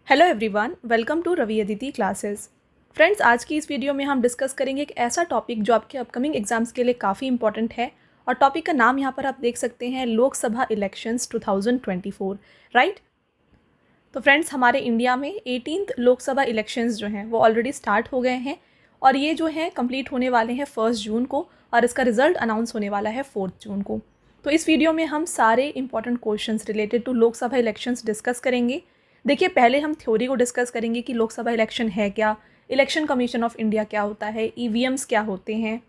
Hello everyone, welcome to Ravi Aditi classes. Friends, आज की इस वीडियो में हम डिस्कस करेंगे एक ऐसा टॉपिक जो आपके अपकमिंग एग्जाम्स के लिए काफ़ी इंपॉर्टेंट है। और टॉपिक का नाम यहाँ पर आप देख सकते हैं, लोकसभा इलेक्शंस 2024, राइट। तो फ्रेंड्स, हमारे इंडिया में 18th लोकसभा इलेक्शंस जो हैं वो ऑलरेडी स्टार्ट हो गए हैं और ये जो हैं कंप्लीट होने वाले हैं 1 जून को और इसका रिजल्ट अनाउंस होने वाला है 4 जून को। तो इस वीडियो में हम सारे important questions related to Lok Sabha elections discuss करेंगे। देखिए, पहले हम थ्योरी को डिस्कस करेंगे कि लोकसभा इलेक्शन है क्या, इलेक्शन कमीशन ऑफ इंडिया क्या होता है, ईवीएम्स क्या होते हैं।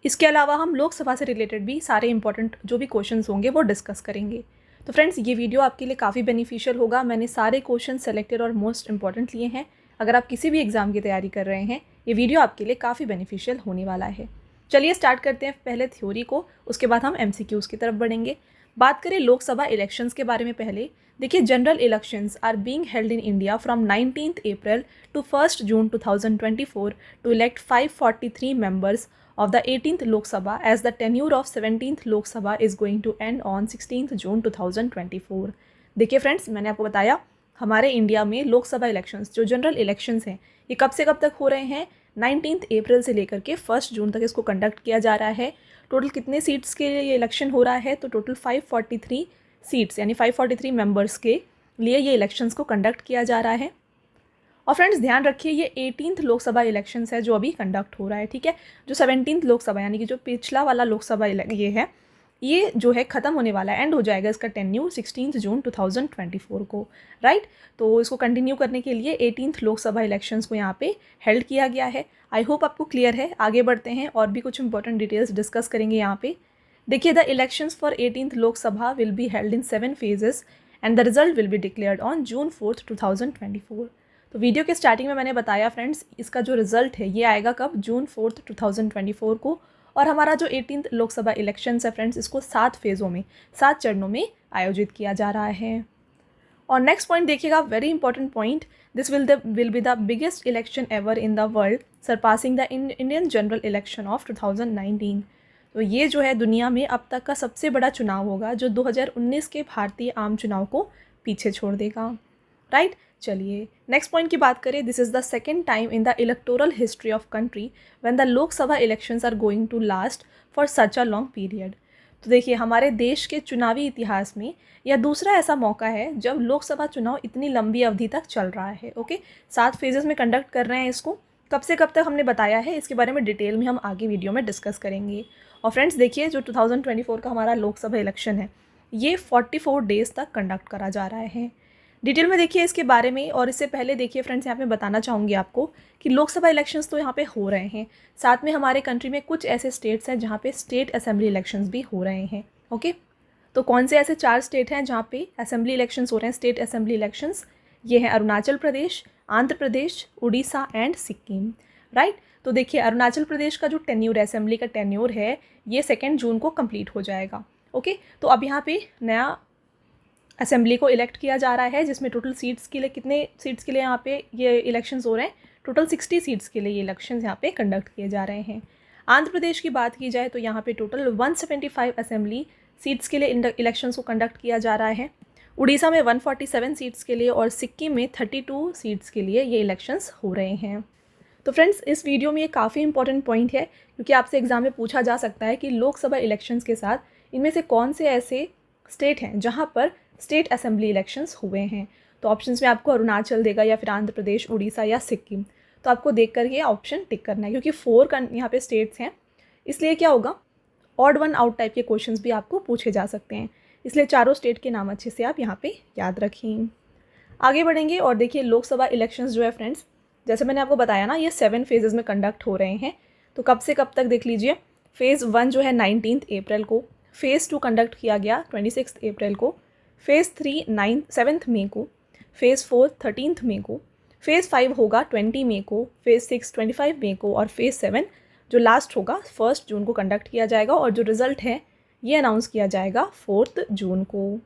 इसके अलावा हम लोकसभा से रिलेटेड भी सारे इंपॉर्टेंट जो भी क्वेश्चंस होंगे वो डिस्कस करेंगे। तो फ्रेंड्स, ये वीडियो आपके लिए काफ़ी बेनिफिशियल होगा। मैंने सारे क्वेश्चन सेलेक्टेड और मोस्ट इंपॉर्टेंट लिए हैं। अगर आप किसी भी एग्जाम की तैयारी कर रहे हैं, ये वीडियो आपके लिए काफ़ी बेनिफिशियल होने वाला है। चलिए स्टार्ट करते हैं पहले थ्योरी को, उसके बाद हम एमसीक्यूज़ की तरफ बढ़ेंगे। बात करें लोकसभा इलेक्शंस के बारे में पहले, देखिए, general elections are being held in India from 19th April to 1st June 2024 to elect 543 members of the 18th Lok Sabha, as the tenure of 17th Lok Sabha is going to end on 16th June 2024। देखिए friends, मैंने आपको बताया हमारे India में Lok Sabha elections जो general elections हैं ये कब से कब तक हो रहे हैं, 19th April से लेकर के 1 जून तक इसको कंडक्ट किया जा रहा है। टोटल कितने सीट्स के लिए ये इलेक्शन हो रहा है, तो टोटल 543 सीट्स यानी 543 मेंबर्स के लिए ये इलेक्शंस को कंडक्ट किया जा रहा है। और फ्रेंड्स, ध्यान रखिए, ये 18th लोकसभा इलेक्शंस है जो अभी कंडक्ट हो रहा है, ठीक है। जो 17th लोकसभा यानी कि जो पिछला वाला लोकसभा ये है, ये जो है ख़त्म होने वाला है, एंड हो जाएगा इसका टेन्यूर 16 जून 2024 को, राइट। तो इसको कंटिन्यू करने के लिए 18th लोकसभा इलेक्शंस को यहाँ पे हेल्ड किया गया है। आई होप आपको क्लियर है। आगे बढ़ते हैं और भी कुछ इंपॉर्टेंट डिटेल्स डिस्कस करेंगे यहाँ पे। देखिए, the elections for 18th Lok Sabha will be held in 7 phases and the result will be declared on June 4th 2024। तो वीडियो के स्टार्टिंग में मैंने बताया फ्रेंड्स, इसका जो रिजल्ट है ये आएगा कब, June 4th 2024 को। और हमारा जो 18th लोकसभा इलेक्शंस है फ्रेंड्स, इसको 7 फेज़ों में 7 चरणों में आयोजित किया जा रहा है। और नेक्स्ट पॉइंट देखिएगा, very important point, this will be the biggest election ever in the world, surpassing the Indian general election of 2019। तो ये जो है दुनिया में अब तक का सबसे बड़ा चुनाव होगा जो 2019 के भारतीय आम चुनाव को पीछे छोड़ देगा, राइट। चलिए नेक्स्ट पॉइंट की बात करें, this is the second time in the electoral history of country when the Lok Sabha elections are going to last for such a long period. तो देखिए, हमारे देश के चुनावी इतिहास में यह दूसरा ऐसा मौका है जब लोकसभा चुनाव इतनी लंबी अवधि तक चल रहा है। ओके, 7 फेजेस में कंडक्ट कर रहे हैं इसको। कब से कब तक हमने बताया है, इसके बारे में डिटेल में हम आगे वीडियो में डिस्कस करेंगे। और फ्रेंड्स देखिए, जो 2024 का हमारा लोकसभा इलेक्शन है ये 44 डेज़ तक कंडक्ट करा जा रहा है। डिटेल में देखिए इसके बारे में। और इससे पहले देखिए फ्रेंड्स, यहाँ पे बताना चाहूँगी आपको कि लोकसभा इलेक्शंस तो यहाँ पे हो रहे हैं, साथ में हमारे कंट्री में कुछ ऐसे स्टेट्स हैं जहाँ पे स्टेट असेंबली इलेक्शंस भी हो रहे हैं। ओके, तो कौन से ऐसे 4 स्टेट हैं जहाँ पे असेंबली इलेक्शंस हो रहे हैं, स्टेट असेंबली इलेक्शंस? ये हैं अरुणाचल प्रदेश, आंध्र प्रदेश, उड़ीसा एंड सिक्किम, राइट। तो देखिए, अरुणाचल प्रदेश का जो टेन्यूर असेंबली का टेन्यूर है ये 2 जून को कंप्लीट हो जाएगा। ओके, तो अब यहाँ पे नया असेंबली को इलेक्ट किया जा रहा है, जिसमें टोटल सीट्स के लिए, कितने सीट्स के लिए यहाँ पे ये इलेक्शंस हो रहे हैं, टोटल 60 सीट्स के लिए ये इलेक्शंस यहाँ पे कंडक्ट किए जा रहे हैं। आंध्र प्रदेश की बात की जाए तो यहाँ पे टोटल 175 असेंबली सीट्स के लिए इलेक्शंस को कंडक्ट किया जा रहा है। उड़ीसा में 147 सीट्स के लिए और सिक्किम में 32 सीट्स के लिए ये इलेक्शंस हो रहे हैं। तो फ्रेंड्स, इस वीडियो में ये काफ़ी इंपॉर्टेंट पॉइंट है क्योंकि आपसे एग्जाम में पूछा जा सकता है कि लोकसभा इलेक्शंस के साथ इनमें से कौन से ऐसे स्टेट हैं जहाँ पर स्टेट असेंबली इलेक्शंस हुए हैं। तो ऑप्शंस में आपको अरुणाचल देगा या फिर आंध्र प्रदेश, उड़ीसा या सिक्किम। तो आपको देख कर ये ऑप्शन टिक करना है क्योंकि 4 यहाँ पे स्टेट्स हैं, इसलिए क्या होगा, ऑड वन आउट टाइप के क्वेश्चंस भी आपको पूछे जा सकते हैं। इसलिए चारों स्टेट के नाम अच्छे से आप यहाँ पे याद रखें। आगे बढ़ेंगे और देखिए, लोकसभा इलेक्शंस जो है फ्रेंड्स, जैसे मैंने आपको बताया ना, ये 7 फेजेस में कंडक्ट हो रहे हैं। तो कब से कब तक देख लीजिए, फ़ेज़ 1 जो है 19th अप्रैल को, फ़ेज़ 2 कंडक्ट किया गया 26 अप्रैल को, फ़ेज़ 3 7 मई को, फ़ेज़ 4 13 मई को, फ़ेज़ 5 होगा 20 मई को, फ़ेज़ 6 25 मई को और फ़ेज़ 7 जो लास्ट होगा 1 जून को कंडक्ट किया जाएगा। और जो रिज़ल्ट है ये अनाउंस किया जाएगा 4 जून को।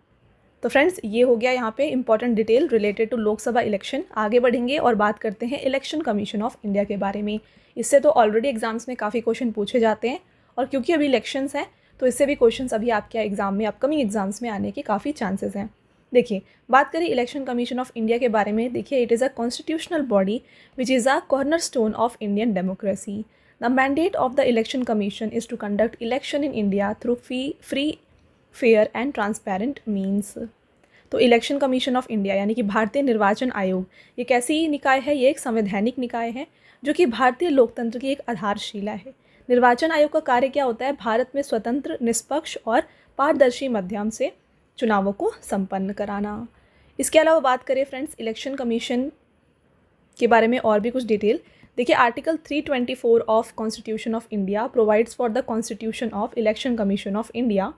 तो फ्रेंड्स, ये हो गया यहाँ पे important detail related to Lok Sabha election. आगे बढ़ेंगे और बात करते हैं इलेक्शन कमीशन ऑफ इंडिया के बारे में। इससे तो ऑलरेडी एग्जाम्स में काफ़ी क्वेश्चन पूछे जाते हैं और क्योंकि अभी इलेक्शंस हैं तो इससे भी क्वेश्चंस अभी आपके एग्ज़ाम में, अपकमिंग एग्जाम्स में आने के काफ़ी चांसेस हैं। देखिए, बात करें इलेक्शन कमीशन ऑफ इंडिया के बारे में, देखिए it is a constitutional body which is a cornerstone of Indian democracy. The mandate of the election commission is to conduct election in India through free fair and transparent means. तो election commission of India यानी कि भारतीय निर्वाचन आयोग, ये कैसी निकाय है? ये एक संवैधानिक निकाय है जो कि भारतीय लोकतंत्र की एक आधारशिला है। निर्वाचन आयोग का कार्य क्या होता है? भारत में स्वतंत्र, निष्पक्ष और पारदर्शी माध्यम से चुनावों को संपन्न कराना। इसके अलावा बात करें फ्रेंड्स इलेक्शन कमीशन के बारे में और भी कुछ डिटेल, देखिए article 324 of constitution of India provides for the constitution of election commission of India.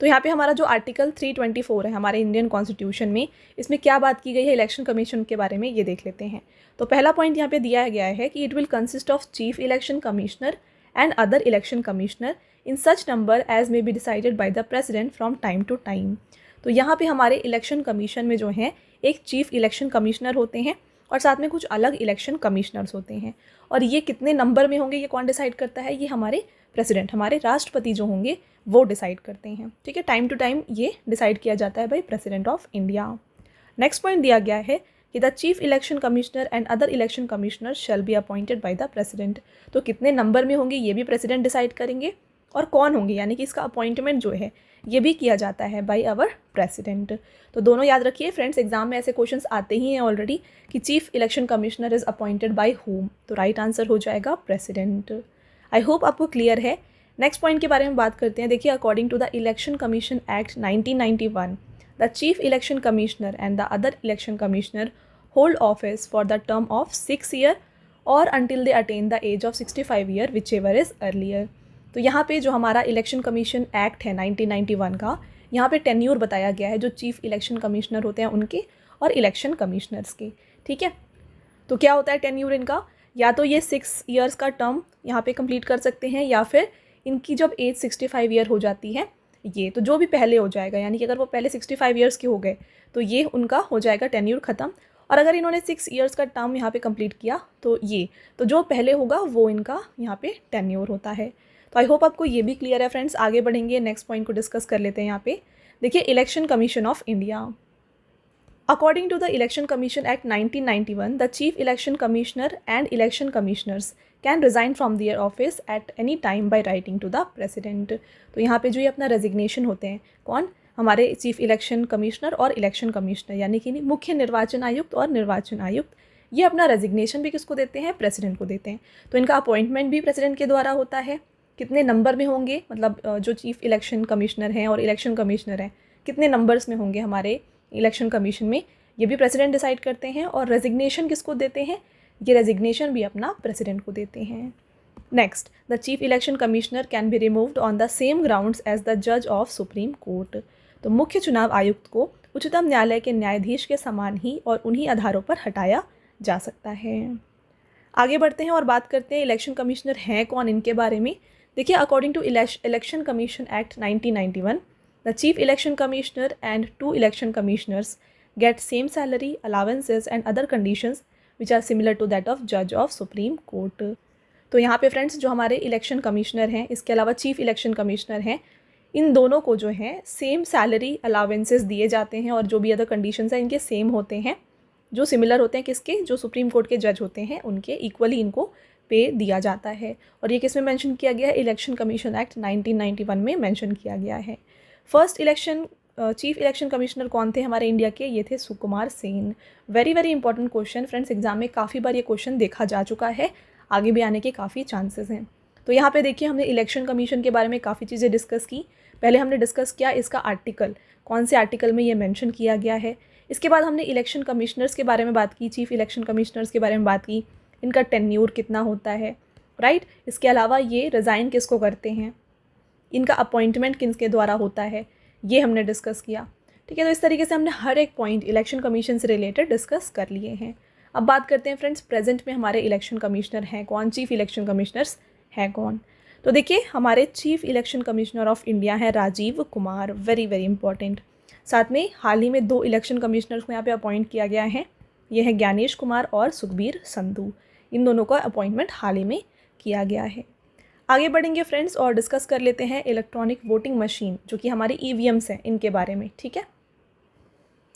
तो यहाँ पे हमारा जो आर्टिकल 324 है हमारे इंडियन कॉन्स्टिट्यूशन में, इसमें क्या बात की गई है इलेक्शन कमीशन के बारे में, ये देख लेते हैं। तो पहला पॉइंट यहाँ पे दिया गया है कि it will consist of chief election commissioner and other election commissioner in such number as may be decided by the president from time to time. तो यहाँ पे हमारे इलेक्शन कमीशन में जो है एक चीफ इलेक्शन कमिश्नर होते हैं और साथ में कुछ अलग इलेक्शन कमिश्नर्स होते हैं। और ये कितने नंबर में होंगे ये कौन डिसाइड करता है? ये हमारे प्रेसिडेंट, हमारे राष्ट्रपति जो होंगे वो डिसाइड करते हैं। ठीक है, टाइम टू टाइम ये डिसाइड किया जाता है by president of India. Next point दिया गया है कि the chief election commissioner and other election commissioner shall be appointed by the president. तो कितने नंबर में होंगे ये भी प्रेसिडेंट डिसाइड करेंगे, और कौन होंगे यानी कि इसका अपॉइंटमेंट जो है ये भी किया जाता है बाय आवर प्रेसिडेंट। तो दोनों याद रखिए फ्रेंड्स, एग्जाम में ऐसे क्वेश्चंस आते ही हैं ऑलरेडी कि chief election commissioner is appointed by whom, तो राइट आंसर हो जाएगा प्रेसिडेंट। आई होप आपको क्लियर है। नेक्स्ट पॉइंट के बारे में बात करते हैं। देखिए according to the election commission act 1991 the chief election commissioner and the other election commissioner hold office for the term of 6 year और until they attain the age of 65 year whichever is earlier. तो यहाँ पे जो हमारा election commission act है 1991 का, यहाँ पे टेन्यूर बताया गया है जो चीफ इलेक्शन कमिश्नर होते हैं उनके और इलेक्शन कमिश्नर्स के। ठीक है, तो क्या होता है टेन्यूर इनका? या तो ये 6 ईयर्स का टर्म यहाँ पे कंप्लीट कर सकते हैं, या फिर इनकी जब एज 65 ईयर हो जाती है, ये तो जो भी पहले हो जाएगा, यानी कि अगर वो पहले 65 ईयर्स के हो गए तो ये उनका हो जाएगा टेन्यूर ख़त्म। और अगर इन्होंने 6 ईयर्स का टर्म यहाँ पे कंप्लीट किया तो ये तो जो पहले होगा वो इनका यहाँ पे टेन्यूर होता है। तो आई होप आपको ये भी क्लियर है फ्रेंड्स। आगे बढ़ेंगे, नेक्स्ट पॉइंट को डिस्कस कर लेते हैं। यहाँ पे देखिए election commission of India. According to the Election Commission Act 1991, the Chief Election Commissioner and Election Commissioners can resign from their office at any time by writing to the President। तो यहाँ पे जो ये अपना रेजिग्नेशन होते हैं, कौन? हमारे चीफ इलेक्शन कमिश्नर और इलेक्शन कमिश्नर यानी कि मुख्य निर्वाचन आयुक्त और निर्वाचन आयुक्त, ये अपना रेजिग्नेशन भी किसको देते हैं? प्रेसिडेंट को देते हैं। तो इनका अपॉइंटमेंट भी प्रेसिडेंट के द्वारा होता है। कितने नंबर में होंगे, मतलब जो चीफ इलेक्शन कमिश्नर हैं और इलेक्शन कमिश्नर हैं कितने नंबर्स में होंगे हमारे इलेक्शन कमीशन में, ये भी प्रेसिडेंट डिसाइड करते हैं। और रेजिग्नेशन किसको देते हैं? ये रेजिग्नेशन भी अपना प्रेसिडेंट को देते हैं। Next, the chief election commissioner can be removed on the same grounds as the जज ऑफ सुप्रीम कोर्ट। तो मुख्य चुनाव आयुक्त को उच्चतम न्यायालय के न्यायाधीश के समान ही और उन्हीं आधारों पर हटाया जा सकता है। आगे बढ़ते हैं और बात करते हैं इलेक्शन कमिश्नर हैं कौन, इनके बारे में। देखिए according to election commission act 1991 the chief election commissioner and 2 election commissioners get same salary, allowances and other conditions which are similar to that of judge of supreme court। तो यहाँ पे friends जो हमारे इलेक्शन कमिश्नर हैं, इसके अलावा chief election commissioner हैं, इन दोनों को जो है सेम सैलरी अलावेंसेस दिए जाते हैं और जो भी अदर कंडीशंस हैं इनके सेम होते हैं, जो सिमिलर होते हैं किसके? जो सुप्रीम कोर्ट के जज होते हैं उनके इक्वली इनको पे दिया जाता है। और ये किस में मेंशन किया गया है? इलेक्शन कमीशन एक्ट 1991 में मेंशन किया गया है। फर्स्ट चीफ इलेक्शन कमिश्नर कौन थे हमारे इंडिया के? ये थे Sukumar Sen. Very very important question friends, exam में काफ़ी बार ये क्वेश्चन देखा जा चुका है, आगे भी आने के काफ़ी चांसेस हैं। तो यहाँ पे देखिए हमने इलेक्शन कमीशन के बारे में काफ़ी चीज़ें डिस्कस की। पहले हमने डिस्कस किया इसका आर्टिकल, कौन से आर्टिकल में ये मेंशन किया गया है। इसके बाद हमने इलेक्शन कमिश्नर्स के बारे में बात की, चीफ इलेक्शन कमिश्नर्स के बारे में बात की, इनका टेन्यूर कितना होता है, राइट। इसके अलावा ये रिज़ाइन किसको करते हैं, इनका अपॉइंटमेंट किसके द्वारा होता है, ये हमने डिस्कस किया। ठीक है, तो इस तरीके से हमने हर एक पॉइंट इलेक्शन कमीशन से रिलेटेड डिस्कस कर लिए हैं। अब बात करते हैं फ्रेंड्स प्रेजेंट में हमारे इलेक्शन कमिश्नर हैं कौन, चीफ इलेक्शन कमिश्नर्स हैं कौन। तो देखिए हमारे chief election commissioner of India है Rajiv Kumar, very very important. साथ में हाल ही में 2 इलेक्शन कमिश्नर्स को यहाँ पे अपॉइंट किया गया है, ये है ज्ञानेश कुमार और सुखबीर संधू। इन दोनों का अपॉइंटमेंट हाल ही में किया गया है। आगे बढ़ेंगे फ्रेंड्स और डिस्कस कर लेते हैं इलेक्ट्रॉनिक वोटिंग मशीन जो कि हमारी EVMs हैं, इनके बारे में। ठीक है,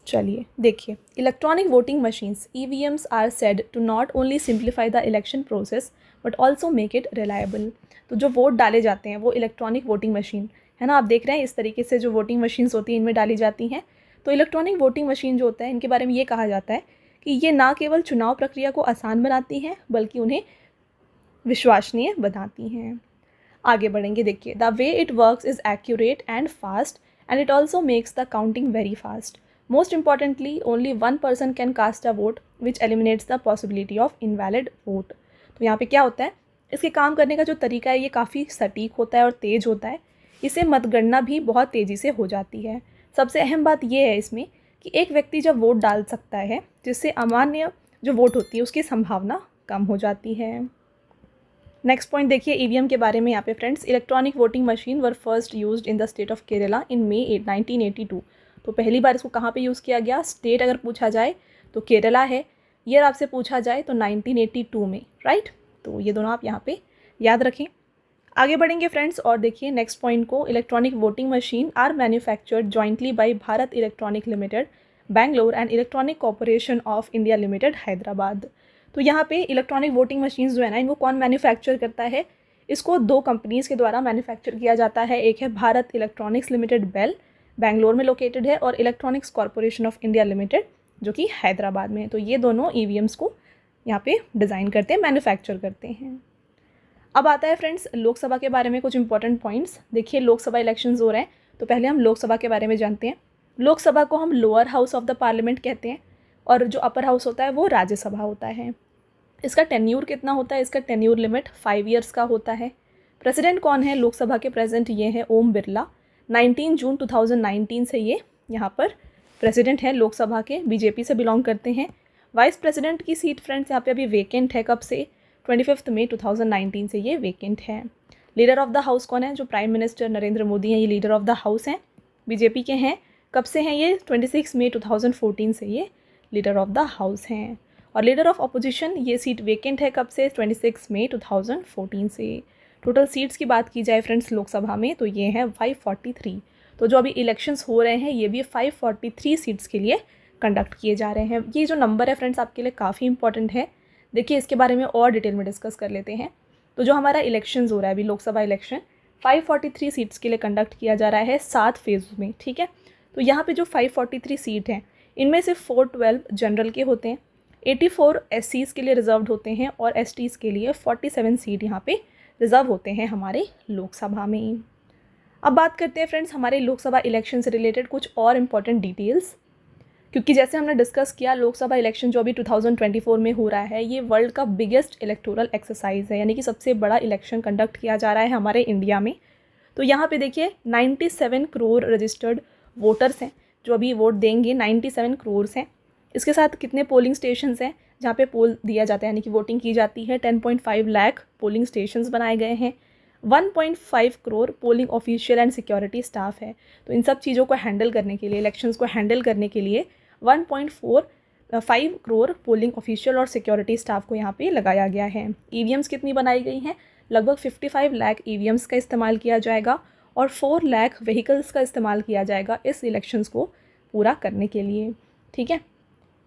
चलिए देखिए, electronic voting machines EVMs are said to not only simplify the election process but also make it reliable. तो जो वोट डाले जाते हैं वो इलेक्ट्रॉनिक वोटिंग मशीन है ना, आप देख रहे हैं इस तरीके से जो वोटिंग मशीन्स होती हैं इनमें डाली जाती हैं। तो इलेक्ट्रॉनिक वोटिंग मशीन जो होता है इनके बारे में ये कहा जाता है कि ये ना केवल चुनाव प्रक्रिया को आसान बनाती हैं बल्कि उन्हें विश्वसनीय बनाती हैं। आगे बढ़ेंगे, देखिए the way it works is accurate and fast and it also makes the counting very fast. Most importantly only one person can cast a vote which eliminates the possibility of invalid vote. तो यहाँ पे क्या होता है, इसके काम करने का जो तरीका है ये काफ़ी सटीक होता है और तेज़ होता है। इसे मतगणना भी बहुत तेज़ी से हो जाती है। सबसे अहम बात यह है इसमें कि एक व्यक्ति जब वोट डाल सकता है जिससे अमान्य जो वोट होती है उसकी संभावना कम हो जाती है। नेक्स्ट पॉइंट देखिए ईवीएम के बारे में यहाँ पे friends, electronic voting machine were first used in the state of Kerala in May 1982। तो पहली बार इसको कहाँ पे यूज़ किया गया, स्टेट अगर पूछा जाए तो केरला है, ईयर आपसे पूछा जाए तो 1982 में, राइट। तो ये दोनों आप यहाँ पे याद रखें। आगे बढ़ेंगे फ्रेंड्स और देखिए नेक्स्ट पॉइंट को, electronic voting machine are manufactured jointly by Bharat electronic limited Bangalore and electronic corporation of India limited Hyderabad. तो यहाँ पे इलेक्ट्रॉनिक वोटिंग मशीन्स जो है ना इनको कौन मैन्युफैक्चर करता है, इसको दो कंपनीज़ के द्वारा मैन्युफैक्चर किया जाता है। एक है Bharat electronics limited BEL, Bangalore में लोकेटेड है, और electronics corporation of India limited जो कि हैदराबाद में है। तो ये दोनों ईवीएम्स को यहाँ पे डिज़ाइन करते हैं, मैन्युफैक्चर करते हैं। अब आता है फ्रेंड्स लोकसभा के बारे में कुछ इंपॉर्टेंट पॉइंट्स। देखिए लोकसभा इलेक्शंस हो रहे हैं तो पहले हम लोकसभा के बारे में जानते हैं। लोकसभा को हम lower house of the parliament कहते हैं और जो अपर हाउस होता है वो राज्यसभा होता है। इसका टेन्यूर कितना होता है, इसका टेन्यूर लिमिट 5 ईयर्स का होता है। प्रेसिडेंट कौन है लोकसभा के, प्रेजेंट ये है ओम बिरला। 19 जून 2019 से ये यहाँ पर प्रेसिडेंट हैं लोकसभा के, बीजेपी से बिलोंग करते हैं। वाइस प्रेसिडेंट की सीट फ्रेंड्स यहाँ पे अभी वेकेंट है, कब से, 25 मई 2019 से ये वेकेंट है। लीडर ऑफ द हाउस कौन है, जो प्राइम मिनिस्टर नरेंद्र मोदी हैं, ये लीडर ऑफ द हाउस हैं, बीजेपी के हैं। कब से हैं ये, 26 मई 2014 से ये लीडर ऑफ द हाउस हैं। और लीडर ऑफ अपोजिशन, ये सीट वेकेंट है, कब से, 26 मई 2014 से। टोटल सीट्स की बात की जाए फ्रेंड्स लोकसभा में तो ये हैं 543। तो जो अभी इलेक्शंस हो रहे हैं ये भी 543 सीट्स के लिए कंडक्ट किए जा रहे हैं। ये जो नंबर है फ्रेंड्स आपके लिए काफ़ी इंपॉर्टेंट है। देखिए इसके बारे में और डिटेल में डिस्कस कर लेते हैं। तो जो हमारा इलेक्शंस हो रहा है अभी लोकसभा इलेक्शन 543 सीट्स के लिए कंडक्ट किया जा रहा है 7 फेज़ में, ठीक है। तो यहाँ पे जो 543 सीट हैं इनमें से 412 जनरल के होते हैं, 84 एससीज़ के लिए रिजर्व्ड होते हैं और एसटीज़ के लिए 47 सीट यहाँ पे रिजर्व होते हैं हमारे लोकसभा में। अब बात करते हैं फ्रेंड्स हमारे लोकसभा इलेक्शन से रिलेटेड कुछ और इम्पॉर्टेंट डिटेल्स, क्योंकि जैसे हमने डिस्कस किया लोकसभा इलेक्शन जो अभी 2024 में हो रहा है ये वर्ल्ड का बिगेस्ट इलेक्टोरल एक्सरसाइज है, यानी कि सबसे बड़ा इलेक्शन कंडक्ट किया जा रहा है हमारे इंडिया में। तो यहाँ पे देखिए 97 करोड़ रजिस्टर्ड वोटर्स हैं जो अभी वोट देंगे, 97 करोड़ हैं। इसके साथ कितने पोलिंग स्टेशंस हैं जहाँ पे पोल दिया जाता है यानी कि वोटिंग की जाती है, 10.5 लाख पोलिंग स्टेशंस बनाए गए हैं। 1.5 crore polling official and security staff है। तो इन सब चीज़ों को हैंडल करने के लिए, इलेक्शंस को हैंडल करने के लिए 1.45 करोड़ पोलिंग ऑफिशियल और सिक्योरिटी स्टाफ को यहाँ पे लगाया गया है। ईवीएम्स कितनी बनाई गई हैं, लगभग 55 लाख ईवीएम्स का इस्तेमाल किया जाएगा और 4 लाख व्हीकल्स का इस्तेमाल किया जाएगा इस इलेक्शंस को पूरा करने के लिए, ठीक है।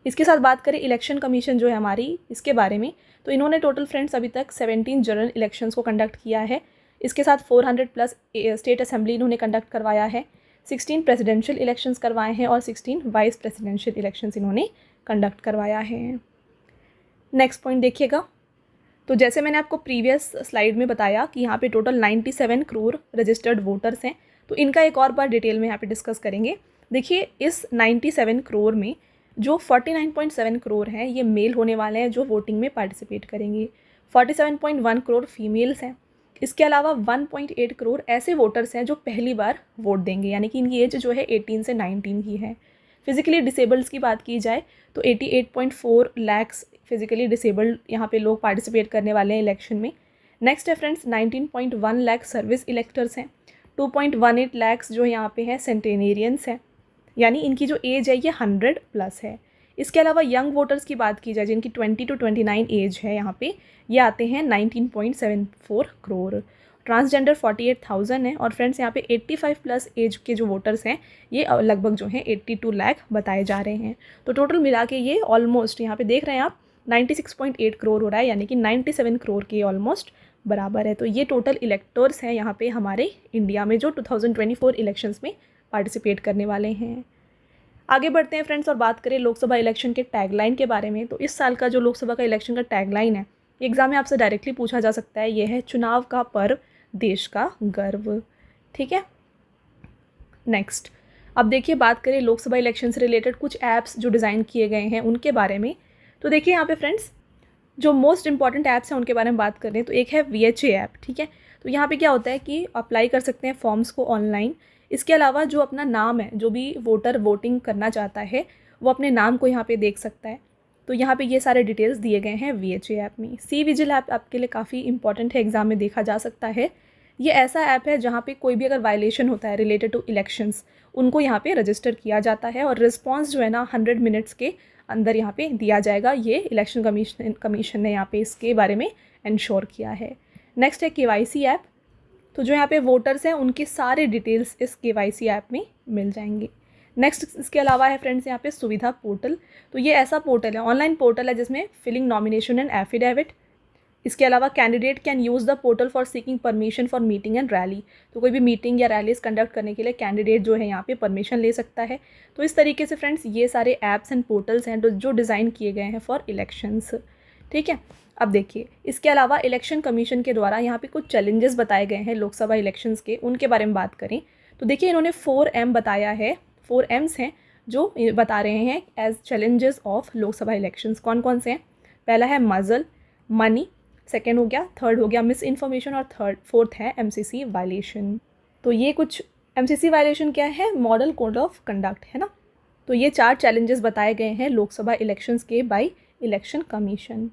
इसके साथ बात करें इलेक्शन कमीशन जो है हमारी, इसके बारे में, तो इन्होंने टोटल फ्रेंड्स अभी तक 17 जनरल इलेक्शंस को कंडक्ट किया है। इसके साथ 400 प्लस स्टेट असेंबली इन्होंने कंडक्ट करवाया है, 16 प्रेसिडेंशियल इलेक्शंस करवाए हैं और 16 वाइस प्रेसिडेंशियल इलेक्शंस इन्होंने कंडक्ट करवाया है। नेक्स्ट पॉइंट देखिएगा, तो जैसे मैंने आपको प्रीवियस स्लाइड में बताया कि यहाँ पे टोटल 97 करोड़ रजिस्टर्ड वोटर्स हैं, तो इनका एक और बार डिटेल में यहाँ पे डिस्कस करेंगे। देखिए इस 97 करोड़ में जो 49.7 करोड़ हैं ये मेल होने वाले हैं जो वोटिंग में पार्टिसिपेट करेंगे, 47.1 करोड़ फीमेल्स हैं। इसके अलावा 1.8 करोड़ ऐसे वोटर्स हैं जो पहली बार वोट देंगे, यानी कि इनकी एज जो है 18 से 19 की है। फिजिकली डिसेबल्ड्स की बात की जाए तो 88.4 लैक्स फिजिकली डिसेबल्ड यहाँ पे लोग पार्टिसिपेट करने वाले हैं इलेक्शन में। नेक्स्ट है फ्रेंड्स 19.1 लाख सर्विस इलेक्टर्स हैं, 2.18 लैक्स जो यहाँ पे हैं सेंटेनेरियंस हैं, यानी इनकी जो एज है ये 100 प्लस है। इसके अलावा यंग वोटर्स की बात की जाए जिनकी 20 to 29 एज है यहाँ पे, ये आते हैं 19.74 करोड़। ट्रांसजेंडर 48,000 है और फ्रेंड्स यहाँ पे 85 प्लस एज के जो वोटर्स हैं ये लगभग जो हैं 82 लाख बताए जा रहे हैं। तो टोटल मिला के ये ऑलमोस्ट यहाँ पे देख रहे हैं आप 96.8 करोड़ हो रहा है, यानी कि 97 करोड़ के ऑलमोस्ट बराबर है। तो ये टोटल इलेक्टर्स हैं यहाँ पे हमारे इंडिया में जो 2024 इलेक्शंस में पार्टिसिपेट करने वाले हैं। आगे बढ़ते हैं फ्रेंड्स और बात करें लोकसभा इलेक्शन के टैगलाइन के बारे में। तो इस साल का जो लोकसभा का इलेक्शन का टैगलाइन है, एग्जाम में आपसे डायरेक्टली पूछा जा सकता है, ये है चुनाव का पर्व देश का गर्व। ठीक है, नेक्स्ट अब देखिए बात करें लोकसभा इलेक्शन से रिलेटेड कुछ ऐप्स जो डिज़ाइन किए गए हैं उनके बारे में। तो देखिए यहाँ पे फ्रेंड्स जो मोस्ट इंपॉर्टेंट ऐप्स हैं उनके बारे में बात कर रहे हैं। तो एक है VHA ऐप। ठीक है, तो यहाँ पे क्या होता है कि अप्लाई कर सकते हैं फॉर्म्स को ऑनलाइन। इसके अलावा जो अपना नाम है, जो भी वोटर वोटिंग करना चाहता है वो अपने नाम को यहाँ पे देख सकता है। तो यहाँ पे ये सारे डिटेल्स दिए गए हैं VHA ऐप में। सी विजिल ऐप आपके लिए काफ़ी इंपॉर्टेंट है, एग्जाम में देखा जा सकता है। ये ऐसा ऐप है जहाँ पे कोई भी अगर वायलेशन होता है रिलेटेड टू इलेक्शंस, उनको यहाँ पे रजिस्टर किया जाता है और रिस्पॉन्स जो है ना 100 मिनट्स के अंदर यहाँ पे दिया जाएगा। ये इलेक्शन कमीशन ने यहाँ पे इसके बारे में इंश्योर किया है। नेक्स्ट है KYC ऐप। तो जो यहाँ पे वोटर्स हैं उनके सारे डिटेल्स इस KYC ऐप में मिल जाएंगे। नेक्स्ट इसके अलावा है फ्रेंड्स यहाँ पे सुविधा पोर्टल। तो ये ऐसा पोर्टल है, ऑनलाइन पोर्टल है जिसमें फिलिंग नॉमिनेशन एंड एफिडेविट। इसके अलावा candidate can use the portal for seeking permission for meeting and rally. तो कोई भी मीटिंग या रैलीज कंडक्ट करने के लिए कैंडिडेट जो है यहाँ पे परमिशन ले सकता है। तो इस तरीके से फ्रेंड्स ये सारे ऐप्स एंड पोर्टल्स हैं जो डिज़ाइन किए गए हैं फॉर इलेक्शंस। ठीक है, अब देखिए इसके अलावा इलेक्शन कमीशन के द्वारा यहाँ पे कुछ चैलेंजेस बताए गए हैं लोकसभा इलेक्शंस के, उनके बारे में बात करें तो देखिए इन्होंने 4M बताया है। 4 M's हैं जो बता रहे हैं as challenges of Lok Sabha elections. कौन कौन से हैं? पहला है मजल, मनी, सेकेंड हो गया, थर्ड हो गया मिस इन्फॉर्मेशन और फोर्थ है MCC वायलेशन। तो ये कुछ MCC वायलेशन क्या है? मॉडल कोड ऑफ कंडक्ट है ना। तो ये 4 चैलेंजेस बताए गए हैं लोकसभा इलेक्शंस के बाय इलेक्शन कमीशन।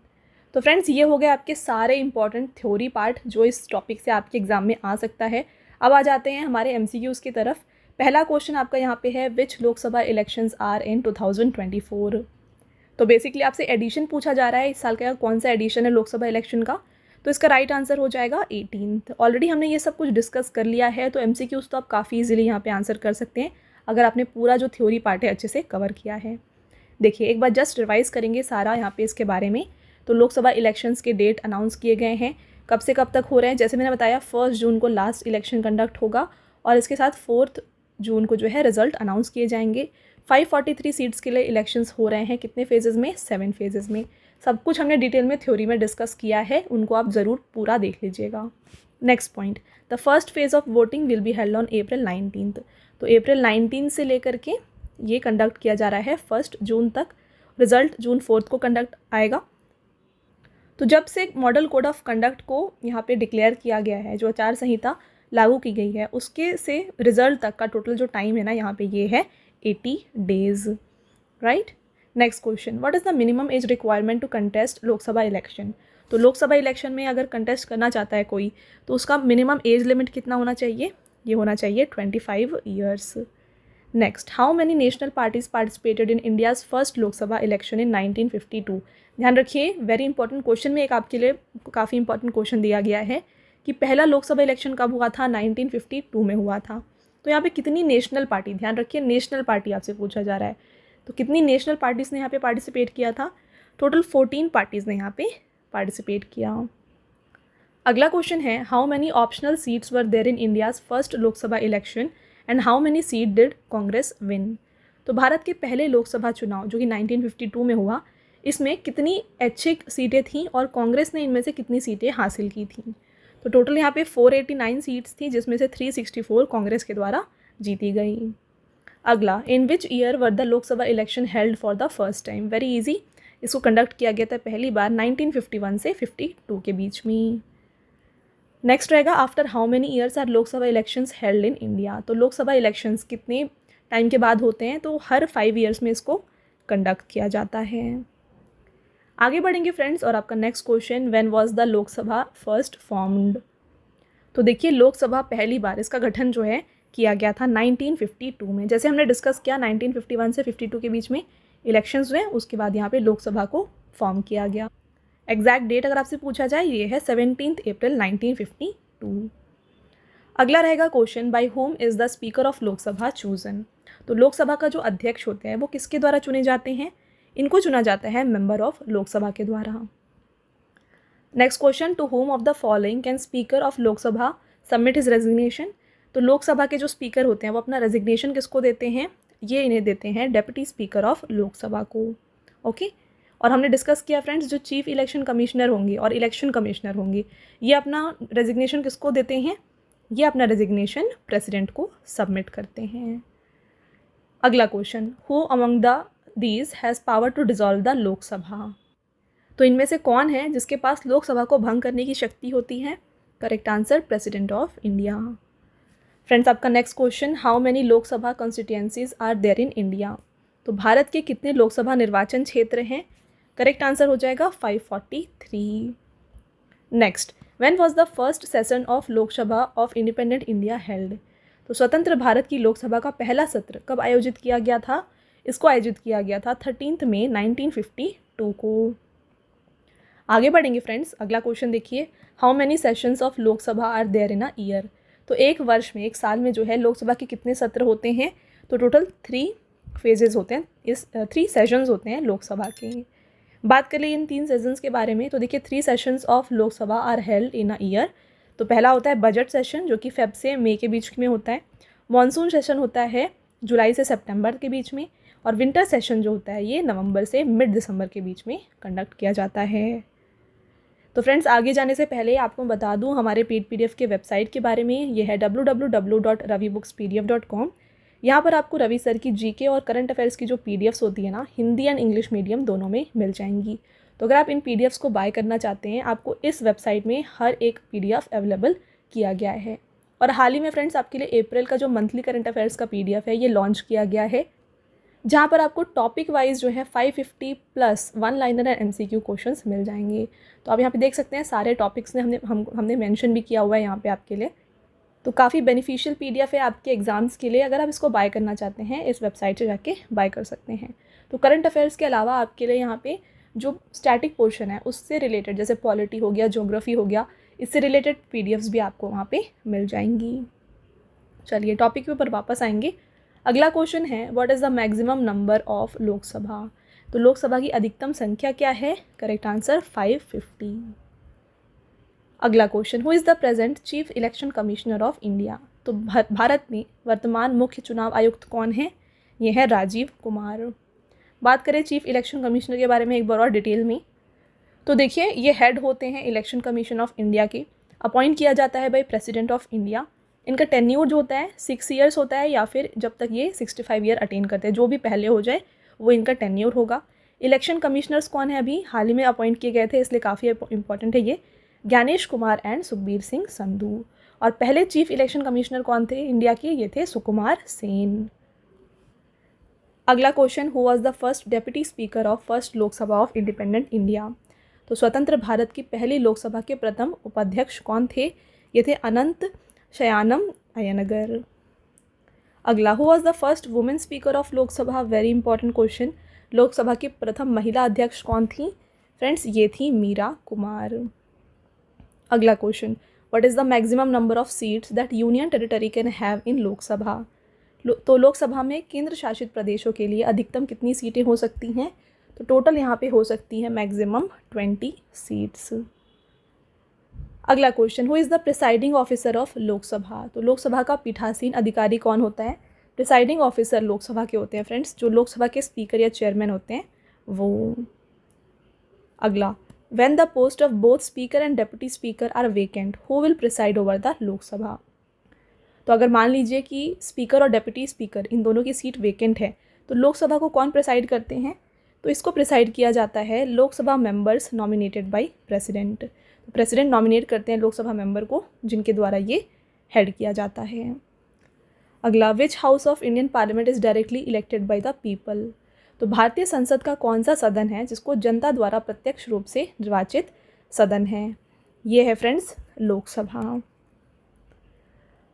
तो फ्रेंड्स ये हो गए आपके सारे इंपॉर्टेंट थ्योरी पार्ट जो इस टॉपिक से आपके एग्जाम में आ सकता है। अब आ जाते हैं हमारे MCQs की तरफ। पहला क्वेश्चन आपका यहाँ पे है विच लोकसभा इलेक्शंस आर इन 2024। तो बेसिकली आपसे एडिशन पूछा जा रहा है, इस साल का कौन सा एडिशन है लोकसभा इलेक्शन का। तो इसका राइट आंसर हो जाएगा 18th। ऑलरेडी हमने ये सब कुछ डिस्कस कर लिया है, तो MCQs तो आप काफ़ी इजीली यहाँ पे आंसर कर सकते हैं अगर आपने पूरा जो थ्योरी पार्ट है अच्छे से कवर किया है। देखिए एक बार जस्ट रिवाइज करेंगे सारा यहाँ पे इसके बारे में। तो लोकसभा इलेक्शंस के डेट अनाउंस किए गए हैं, कब से कब तक हो रहे हैं। जैसे मैंने बताया 1 जून को लास्ट इलेक्शन कंडक्ट होगा और इसके साथ 4 जून को जो है रिजल्ट अनाउंस किए जाएंगे। 543 सीट्स के लिए इलेक्शंस हो रहे हैं, कितने फेजेज़ में? 7 फेजेज़ में। सब कुछ हमने डिटेल में थ्योरी में डिस्कस किया है, उनको आप ज़रूर पूरा देख लीजिएगा। Next point, the first phase of voting will be held on April 19th। तो April 19 से लेकर के ये कंडक्ट किया जा रहा है 1 जून तक। रिजल्ट जून 4 को कंडक्ट आएगा। तो जब से मॉडल कोड ऑफ कंडक्ट को यहाँ पे डिक्लेयर किया गया है, जो आचार संहिता लागू की गई है, उसके से रिजल्ट तक का टोटल जो टाइम है ना यहाँ पे ये है 80 days, right. Next question, what is the minimum age requirement to contest Lok Sabha election. तो लोकसभा इलेक्शन में अगर कंटेस्ट करना चाहता है कोई तो उसका मिनिमम एज लिमिट कितना होना चाहिए? ये होना चाहिए 25 years. Next, how many national parties participated in India's first Lok Sabha election in 1952। ध्यान रखिए वेरी इंपॉर्टेंट क्वेश्चन में एक आपके लिए काफ़ी इंपॉर्टेंट क्वेश्चन दिया गया है कि पहला लोकसभा इलेक्शन कब हुआ था? 1952 में हुआ था। तो यहाँ पे कितनी नेशनल पार्टी, ध्यान रखिए नेशनल पार्टी आपसे पूछा जा रहा है, तो कितनी नेशनल पार्टीज़ ने यहाँ पे पार्टिसिपेट किया था? टोटल 14 पार्टीज़ ने यहाँ पे पार्टिसिपेट किया। अगला क्वेश्चन है, how many optional seats were there in India's first Lok Sabha election and how many seat did Congress win. तो भारत के पहले लोकसभा चुनाव जो कि 1952 में हुआ, इसमें कितनी ऐच्छिक सीटें थीं और कांग्रेस ने इनमें से कितनी सीटें हासिल की थीं? तो टोटल यहाँ पे 489 सीट्स थी, जिसमें से 364 कांग्रेस के द्वारा जीती गई। अगला, in which year were the Lok Sabha election held for the first time. Very easy, इसको कंडक्ट किया गया था पहली बार 1951 से 52 के बीच में। नेक्स्ट रहेगा, after how many years are Lok Sabha elections held in India. तो लोकसभा इलेक्शंस कितने टाइम के बाद होते हैं? तो हर 5 ईयर्स में इसको कंडक्ट किया जाता है। आगे बढ़ेंगे फ्रेंड्स, और आपका next question, when was the Lok Sabha first formed. तो देखिए लोकसभा पहली बार इसका गठन जो है किया गया था 1952 में। जैसे हमने डिस्कस किया 1951 से 52 के बीच में इलेक्शंस हुए, उसके बाद यहाँ पे लोकसभा को फॉर्म किया गया। एग्जैक्ट डेट अगर आपसे पूछा जाए ये है 17 अप्रैल 1952। 2। अगला रहेगा question, by whom is the speaker of Lok Sabha chosen. तो लोकसभा का जो अध्यक्ष होते हैं वो किसके द्वारा चुने जाते हैं? इनको चुना जाता है मेंबर ऑफ लोकसभा के द्वारा। Next question, to whom of the following can speaker of Lok Sabha submit his resignation. तो लोकसभा के जो स्पीकर होते हैं वो अपना रेजिग्नेशन किसको देते हैं? ये इन्हें देते हैं डेप्यूटी स्पीकर ऑफ लोकसभा को। ओके और हमने डिस्कस किया फ्रेंड्स, जो चीफ इलेक्शन कमिश्नर होंगे और इलेक्शन कमिश्नर होंगे ये अपना रेजिग्नेशन किसको देते हैं? ये अपना रेजिग्नेशन प्रेसिडेंट को सबमिट करते हैं। अगला question, who among the these has power to dissolve the Lok Sabha. तो इनमें से कौन है जिसके पास लोकसभा को भंग करने की शक्ति होती है? Correct answer, president of India. Friends आपका next question, how many Lok Sabha constituencies are there in India. तो भारत के कितने लोकसभा निर्वाचन क्षेत्र हैं? करेक्ट आंसर हो जाएगा 543। Next, when was the first session of Lok Sabha of independent India held. तो स्वतंत्र भारत की लोकसभा का पहला सत्र कब आयोजित किया गया था? इसको आयोजित किया गया था 13 मई 1952 को। आगे बढ़ेंगे फ्रेंड्स, अगला क्वेश्चन देखिए, how many sessions of Lok Sabha are there in a year. तो एक वर्ष में, एक साल में जो है लोकसभा के कितने सत्र होते हैं? तो टोटल 3 फेजेस होते हैं, इस 3 सेशंस होते हैं लोकसभा के। बात कर ले इन 3 सेशंस के बारे में, तो देखिए 3 sessions of Lok Sabha are held in a year. तो पहला होता है बजट सेशन जो कि फेब से मई के बीच में होता है। मॉनसून सेशन होता है जुलाई से सितंबर के बीच में। और विंटर सेशन जो होता है ये नवंबर से मिड दिसंबर के बीच में कंडक्ट किया जाता है। तो फ्रेंड्स आगे जाने से पहले आपको बता दूं हमारे पेड पीडीएफ के वेबसाइट के बारे में। ये है www.ravibookspdf.com। यहाँ पर आपको रवि सर की जीके और करंट अफेयर्स की जो पीडीएफ्स होती है ना, हिंदी एंड इंग्लिश मीडियम दोनों में मिल जाएंगी। तो अगर आप इन पीडीएफ्स को बाय करना चाहते हैं, आपको इस वेबसाइट में हर एक पीडीएफ अवेलेबल किया गया है। और हाल ही में फ्रेंड्स आपके लिए अप्रैल का जो मंथली करंट अफेयर्स का पीडीएफ है ये लॉन्च किया गया है, जहाँ पर आपको टॉपिक वाइज जो है 550 plus 1 liner and MCQ questions मिल जाएंगे। तो आप यहाँ पे देख सकते हैं सारे टॉपिक्स ने हमने मेंशन भी किया हुआ है यहाँ पे आपके लिए। तो काफ़ी बेनिफिशियल पीडीएफ है आपके एग्जाम्स के लिए। अगर आप इसको बाय करना चाहते हैं इस वेबसाइट से जाके बाय कर सकते हैं। तो करंट अफेयर्स के अलावा आपके लिए यहाँ पे जो स्टैटिक पोर्शन है उससे रिलेटेड, जैसे पॉलिटी हो गया, ज्योग्राफी हो गया, इससे रिलेटेड पीडीएफ्स भी आपको वहाँ पे मिल जाएंगी। चलिए टॉपिक के ऊपर वापस आएंगे। अगला क्वेश्चन है, what is the maximum number of Lok Sabha. तो लोकसभा की अधिकतम संख्या क्या है? Correct answer 550। अगला question, who is the present chief election commissioner of India. तो भारत में वर्तमान मुख्य चुनाव आयुक्त कौन है? ये है राजीव कुमार। बात करें चीफ इलेक्शन कमिश्नर के बारे में एक बार और डिटेल में, तो देखिए ये हेड होते हैं इलेक्शन कमीशन ऑफ इंडिया के। अपॉइंट किया जाता है बाय प्रेसिडेंट ऑफ इंडिया। इनका टेन्यूर जो होता है 6 ईयर्स होता है, या फिर जब तक ये 65 ईयर अटेन करते हैं, जो भी पहले हो जाए वो इनका टेन्यूर होगा। इलेक्शन कमिश्नर्स कौन है? अभी हाल ही में अपॉइंट किए गए थे, इसलिए काफ़ी इंपॉर्टेंट है ये, ज्ञानेश कुमार एंड सुखबीर सिंह संधू। और पहले चीफ इलेक्शन कमिश्नर कौन थे इंडिया के? ये थे सुकुमार सेन। अगला question, who was the first deputy speaker of first Lok Sabha of independent India. तो स्वतंत्र भारत की पहली लोकसभा के प्रथम उपाध्यक्ष कौन थे? ये थे अनंत शयानम अय्यनगर। अगला, who was the first women speaker of Lok Sabha. Very important question, Lok Sabha की प्रथम महिला अध्यक्ष कौन थी? फ्रेंड्स ये थी मीरा कुमार। अगला question, what is the maximum number of seats that union territory can have in Lok Sabha. तो लोकसभा में केंद्र शासित प्रदेशों के लिए अधिकतम कितनी सीटें हो सकती हैं? तो टोटल यहाँ पे हो सकती है मैक्सिमम 20 सीट्स। अगला question, who is the presiding officer of Lok Sabha. तो लोकसभा का पीठासीन अधिकारी कौन होता है? प्रिसाइडिंग ऑफिसर लोकसभा के होते हैं फ्रेंड्स, जो लोकसभा के स्पीकर या चेयरमैन होते हैं वो। अगला, when the post of both speaker and deputy speaker are vacant, who will preside over the Lok Sabha. तो अगर मान लीजिए कि स्पीकर और डेप्यूटी स्पीकर इन दोनों की सीट वेकेंट है, तो लोकसभा को कौन प्रिसाइड करते हैं? तो इसको प्रिसाइड किया जाता है Lok Sabha members nominated by president. तो प्रेसिडेंट नॉमिनेट करते हैं लोकसभा मेंबर को, जिनके द्वारा ये हेड किया जाता है। अगला, विच house of Indian parliament is directly elected by the people. तो भारतीय संसद का कौन सा सदन है जिसको जनता द्वारा प्रत्यक्ष रूप से निर्वाचित सदन है? ये है friends Lok Sabha.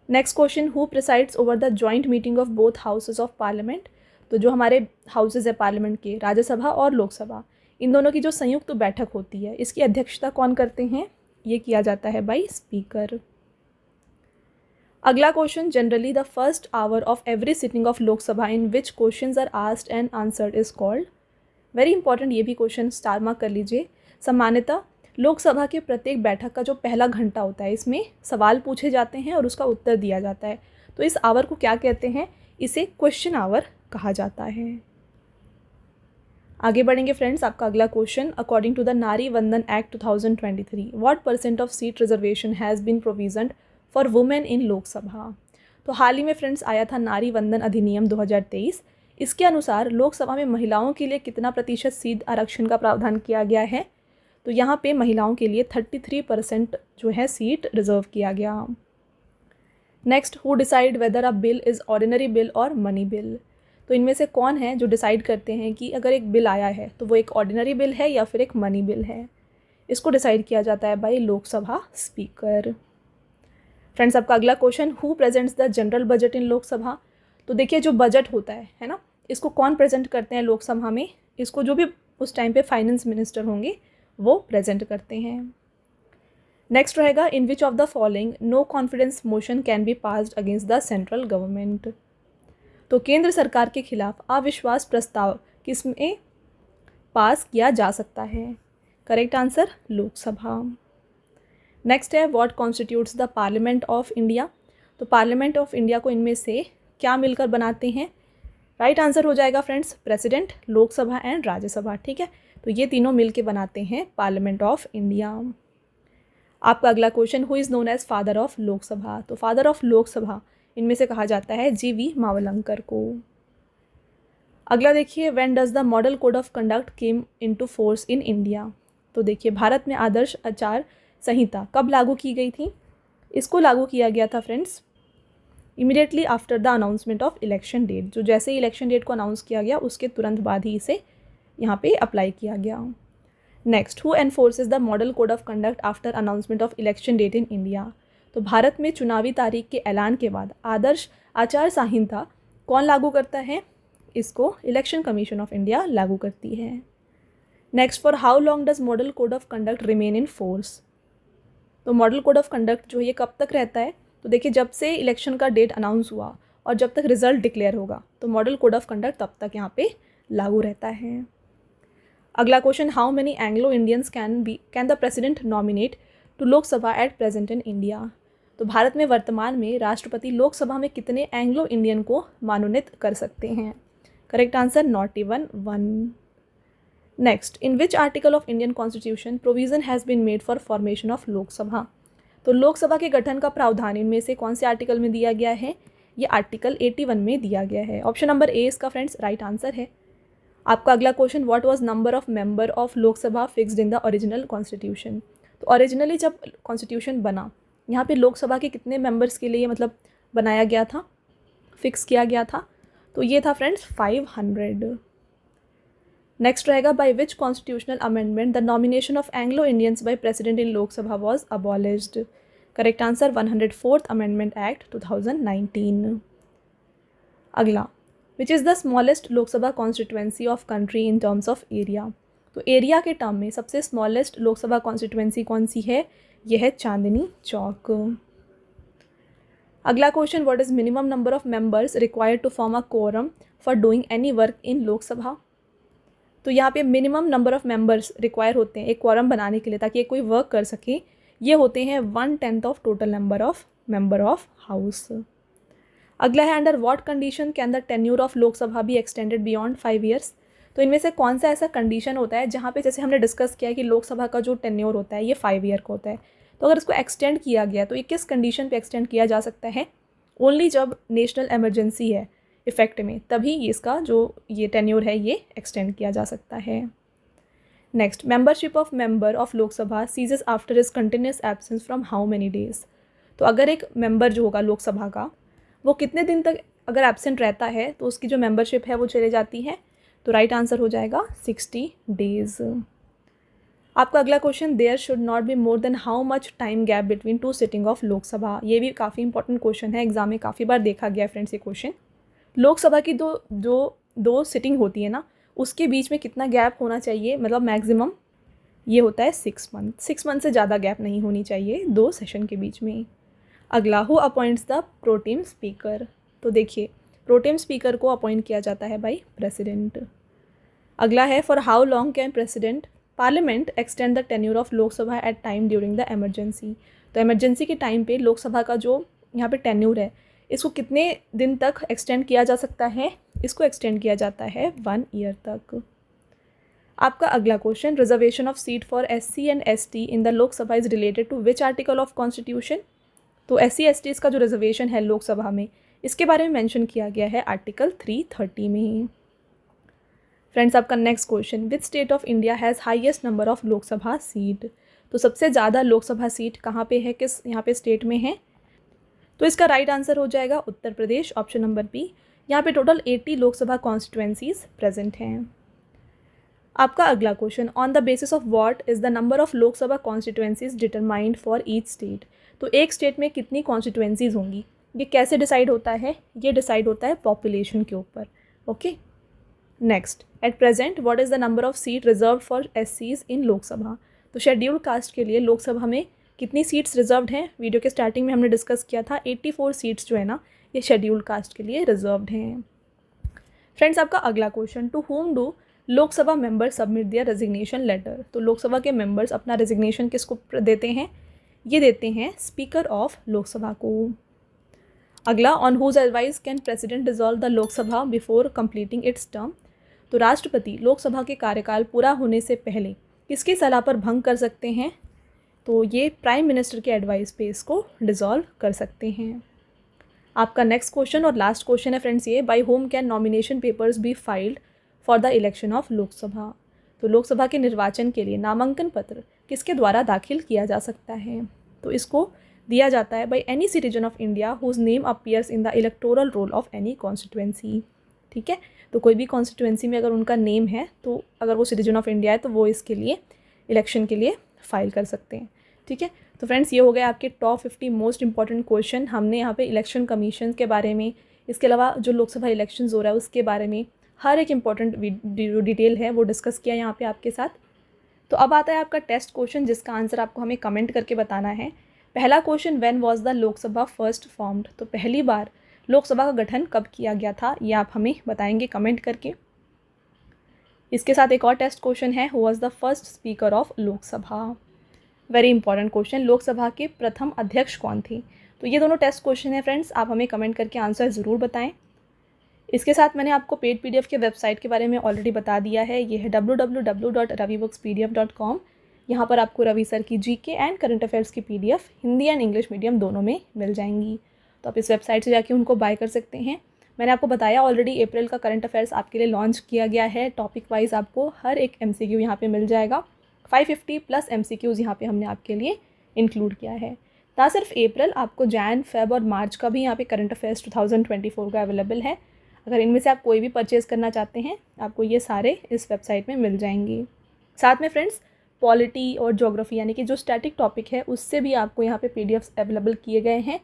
Next question, who presides over the joint meeting of both houses of parliament. तो जो हमारे हाउसेज है पार्लियामेंट के, राज्यसभा और लोकसभा, इन दोनों की जो संयुक्त बैठक होती है, इसकी अध्यक्षता कौन करते हैं? ये किया जाता है बाय स्पीकर। अगला question, generally the first hour of every sitting of Lok Sabha in which questions are asked and answered is called. Very important, ये भी क्वेश्चन स्टार मार्क कर लीजिए। सामान्यतः लोकसभा के प्रत्येक बैठक का जो पहला घंटा होता है, इसमें सवाल पूछे जाते हैं और उसका उत्तर दिया जाता है। तो इस आवर को क्या कहते हैं? इसे क्वेश्चन आवर कहा जाता है। आगे बढ़ेंगे फ्रेंड्स। आपका अगला question, according to the Nari Vandan act 2023 what % of seat reservation has been provisioned for women in Lok Sabha. तो हाल ही में फ्रेंड्स आया था नारी वंदन अधिनियम 2023। इसके अनुसार लोकसभा में महिलाओं के लिए कितना प्रतिशत सीट आरक्षण का प्रावधान किया गया है? तो यहाँ पे महिलाओं के लिए 33% जो है सीट रिजर्व किया गया। Next, who decide whether a bill is ordinary bill और मनी बिल। तो इनमें से कौन है जो डिसाइड करते हैं कि अगर एक बिल आया है तो वो एक ऑर्डिनरी बिल है या फिर एक मनी बिल है? इसको डिसाइड किया जाता है बाय लोकसभा स्पीकर। फ्रेंड्स, आपका अगला question, who presents the general budget in Lok Sabha. तो देखिए, जो बजट होता है ना, इसको कौन प्रेजेंट करते हैं लोकसभा में? इसको जो भी उस टाइम पे फाइनेंस मिनिस्टर होंगे वो प्रेजेंट करते हैं। नेक्स्ट रहेगा, in which of the following no confidence motion can be passed against the central government. तो केंद्र सरकार के खिलाफ अविश्वास प्रस्ताव किसमें पास किया जा सकता है? Correct answer, Lok Sabha. नेक्स्ट है, what constitutes the parliament of India. तो पार्लियामेंट ऑफ इंडिया को इनमें से क्या मिलकर बनाते हैं? राइट आंसर हो जाएगा friends, president, Lok Sabha and Rajya Sabha. ठीक है, तो ये तीनों मिलकर बनाते हैं पार्लियामेंट ऑफ इंडिया। आपका अगला question, who is known as father of Lok Sabha. तो फादर ऑफ लोकसभा इनमें से कहा जाता है जीवी मावलंकर को। अगला देखिए, when does the model code of conduct came into force in India. तो देखिए, भारत में आदर्श आचार संहिता कब लागू की गई थी? इसको लागू किया गया था friends immediately after the announcement of election date. जो जैसे ही इलेक्शन डेट को अनाउंस किया गया उसके तुरंत बाद ही इसे यहाँ पे अप्लाई किया गया। Next, who enforces the model code of conduct after announcement of election date in India. तो भारत में चुनावी तारीख के ऐलान के बाद आदर्श आचार संहिता कौन लागू करता है? इसको इलेक्शन कमीशन ऑफ इंडिया लागू करती है। Next, for how long does model code of conduct remain in force. तो मॉडल कोड ऑफ कंडक्ट जो है ये कब तक रहता है? तो देखिए, जब से इलेक्शन का डेट अनाउंस हुआ और जब तक रिजल्ट डिक्लेयर होगा तो मॉडल कोड ऑफ कंडक्ट तब तक यहाँ पे लागू रहता है। अगला question, how many Anglo Indians can the president nominate to Lok Sabha at present in India. तो भारत में वर्तमान में राष्ट्रपति लोकसभा में कितने एंग्लो इंडियन को मनोनीत कर सकते हैं? Correct answer, not even 1। Next, in which article of Indian constitution provision has been made for formation of Lok Sabha. तो लोकसभा के गठन का प्रावधान इनमें से कौन से आर्टिकल में दिया गया है? ये आर्टिकल 81 में दिया गया है। ऑप्शन नंबर ए इसका फ्रेंड्स राइट आंसर है। आपका अगला question, what was number of member of Lok Sabha fixed in the original constitution. तो ओरिजिनली जब कॉन्स्टिट्यूशन बना, यहाँ पे लोकसभा के कितने मेंबर्स के लिए मतलब बनाया गया था, फिक्स किया गया था? तो ये था फ्रेंड्स 500। नेक्स्ट रहेगा, by which constitutional amendment the nomination of Anglo Indians by president in Lok Sabha was abolished. Correct answer, 104th amendment act 2019। अगला, which is the smallest Lok Sabha constituency of country in terms of area. तो area के term में सबसे smallest Lok Sabha constituency कौन सी है? यह है चांदनी चौक। अगला question, what is minimum number of members required to form a quorum for doing any work in Lok Sabha. तो यहाँ पे minimum number of members require होते हैं एक कोरम बनाने के लिए ताकि कोई वर्क कर सके। ये होते हैं 1/10 of total number of member of house. अगला है, under what condition can the tenure of Lok Sabha be extended beyond 5 years. तो इनमें से कौन सा ऐसा कंडीशन होता है जहाँ पे जैसे हमने डिस्कस किया है कि लोकसभा का जो टेन्योर होता है ये 5 ईयर का होता है, तो अगर इसको एक्सटेंड किया गया तो ये किस कंडीशन पे एक्सटेंड किया जा सकता है? ओनली जब नेशनल इमरजेंसी है इफेक्ट में, तभी इसका जो ये टेन्योर है ये एक्सटेंड किया जा सकता है। Next, membership of member of Lok Sabha ceases after is continuous absence from how many days. तो अगर एक मेंबर जो होगा लोकसभा का वो कितने दिन तक अगर एब्सेंट रहता है तो उसकी जो मेंबरशिप है वो चले जाती है। तो राइट आंसर हो जाएगा 60 डेज। आपका अगला question, there should not be more than how much time gap between 2 sitting of Lok Sabha. ये भी काफ़ी इंपॉर्टेंट क्वेश्चन है, एग्जाम में काफ़ी बार देखा गया है फ्रेंड्स ये क्वेश्चन। लोकसभा की दो सिटिंग होती है ना, उसके बीच में कितना गैप होना चाहिए, मतलब मैक्सिमम ये होता है 6 मंथ। 6 मंथ से ज़्यादा गैप नहीं होनी चाहिए 2 सेशन के बीच में। अगला, who appoints the protem speaker. तो देखिए, प्रोटेम स्पीकर को अपॉइंट किया जाता है बाय प्रेसिडेंट। अगला है, for how long can president parliament extend the tenure of Lok Sabha at time during the emergency. तो एमरजेंसी के टाइम पे लोकसभा का जो यहाँ पे टेन्यूर है, इसको कितने दिन तक एक्सटेंड किया जा सकता है? इसको एक्सटेंड किया जाता है 1 ईयर तक। आपका अगला question, reservation of seat for SC and ST in the Lok Sabha is related to which article of constitution. तो SC ST का जो रिजर्वेशन है लोकसभा में, इसके बारे में मेंशन किया गया है आर्टिकल 330 में। फ्रेंड्स, आपका next question, which state of India has highest number of Lok Sabha seat. तो सबसे ज़्यादा लोकसभा सीट कहाँ पे है, किस यहाँ पे स्टेट में है? तो इसका राइट आंसर हो जाएगा Uttar Pradesh, option number B. यहाँ पे टोटल 80 लोकसभा कॉन्स्टिट्यूएंसीज प्रेजेंट हैं। आपका अगला question, on the basis of what is the number of Lok Sabha constituencies determined for each state. तो एक स्टेट में कितनी कॉन्स्टिट्यूएंसीज होंगी, ये कैसे डिसाइड होता है? ये डिसाइड होता है पॉपुलेशन के ऊपर। Okay, next, at present what is the number of seat reserve for SCs इन लोकसभा। तो शेड्यूल्ड कास्ट के लिए लोकसभा में कितनी सीट्स रिजर्व्ड हैं? वीडियो के स्टार्टिंग में हमने डिस्कस किया था 84 सीट्स जो है ना, ये शेड्यूल्ड कास्ट के लिए रिजर्व्ड हैं। फ्रेंड्स, आपका अगला question, to whom do Lok Sabha members submit their resignation letter. तो लोकसभा के मेंबर्स अपना रेजिग्नेशन किसको देते हैं? ये देते हैं स्पीकर ऑफ लोकसभा को। अगला, on whose advice can president dissolve the Lok Sabha before completing its term. तो राष्ट्रपति लोकसभा के कार्यकाल पूरा होने से पहले किसकी सलाह पर भंग कर सकते हैं? तो ये प्राइम मिनिस्टर के एडवाइस पे इसको डिसॉल्व कर सकते हैं। आपका नेक्स्ट क्वेश्चन और लास्ट क्वेश्चन है फ्रेंड्स ये, by whom can nomination papers be filed for the election of Lok Sabha. तो लोकसभा के निर्वाचन के लिए नामांकन पत्र किसके द्वारा दाखिल किया जा सकता है? तो इसको दिया जाता है by any citizen of India whose name appears in the electoral roll of any constituency. ठीक है, तो कोई भी कॉन्स्टिट्यूएंसी में अगर उनका नेम है, तो अगर वो सिटीजन ऑफ इंडिया है तो वो इसके लिए इलेक्शन के लिए फाइल कर सकते हैं। ठीक है, तो फ्रेंड्स, ये हो गए आपके टॉप 50 मोस्ट इंपॉर्टेंट क्वेश्चन। हमने यहाँ पे इलेक्शन कमीशन के बारे में, इसके अलावा जो लोकसभा इलेक्शंस हो रहा है उसके बारे में हर एक इंपॉर्टेंट डिटेल है वो डिस्कस किया यहाँ पे आपके साथ। तो अब आता है आपका टेस्ट क्वेश्चन, जिसका आंसर आपको हमें कमेंट करके बताना है। पहला question, when was the Lok Sabha first formed. तो पहली बार लोकसभा का गठन कब किया गया था, ये आप हमें बताएंगे कमेंट करके। इसके साथ एक और टेस्ट क्वेश्चन है, who was the first speaker of Lok Sabha. Very important question, Lok Sabha के प्रथम अध्यक्ष कौन थे। तो ये दोनों टेस्ट क्वेश्चन है फ्रेंड्स, आप हमें कमेंट करके आंसर ज़रूर बताएं। इसके साथ मैंने आपको पेड PDF के वेबसाइट के बारे में ऑलरेडी बता दिया है। ये है www.ravibookspdf.com। यहाँ पर आपको रवि सर की GK एंड करंट अफेयर्स की PDF Hindi and English medium दोनों में मिल जाएंगी। तो आप इस वेबसाइट से जाके उनको बाय कर सकते हैं। मैंने आपको बताया ऑलरेडी, अप्रैल का करंट अफेयर्स आपके लिए लॉन्च किया गया है। टॉपिक वाइज आपको हर एक MCQ यहाँ पे मिल जाएगा। 550 प्लस MCQs यहाँ पे हमने आपके लिए इंक्लूड किया है। ना सिर्फ अप्रैल, आपको जैन, फेब और मार्च का भी यहाँ पे करंट अफेयर्स 2024 का अवेलेबल है। अगर इनमें से आप कोई भी परचेज़ करना चाहते हैं, आपको ये सारे इस वेबसाइट में मिल जाएंगे। साथ में फ्रेंड्स, पॉलिटी और ज्योग्राफी यानी कि जो स्टैटिक टॉपिक है, उससे भी आपको यहाँ पे PDFs अवेलेबल किए गए हैं।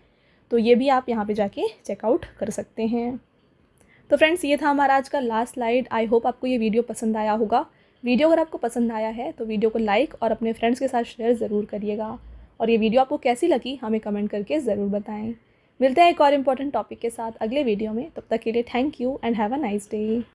तो ये भी आप यहाँ पे जाके चेकआउट कर सकते हैं। तो फ्रेंड्स, ये था हमारा आज का लास्ट स्लाइड। आई होप आपको ये वीडियो पसंद आया होगा। वीडियो अगर आपको पसंद आया है तो वीडियो को लाइक और अपने फ्रेंड्स के साथ शेयर ज़रूर करिएगा। और ये वीडियो आपको कैसी लगी हमें कमेंट करके ज़रूर बताएं। मिलते हैं एक और इम्पॉर्टेंट टॉपिक के साथ अगले वीडियो में। तब तक के लिए thank you and have a nice day.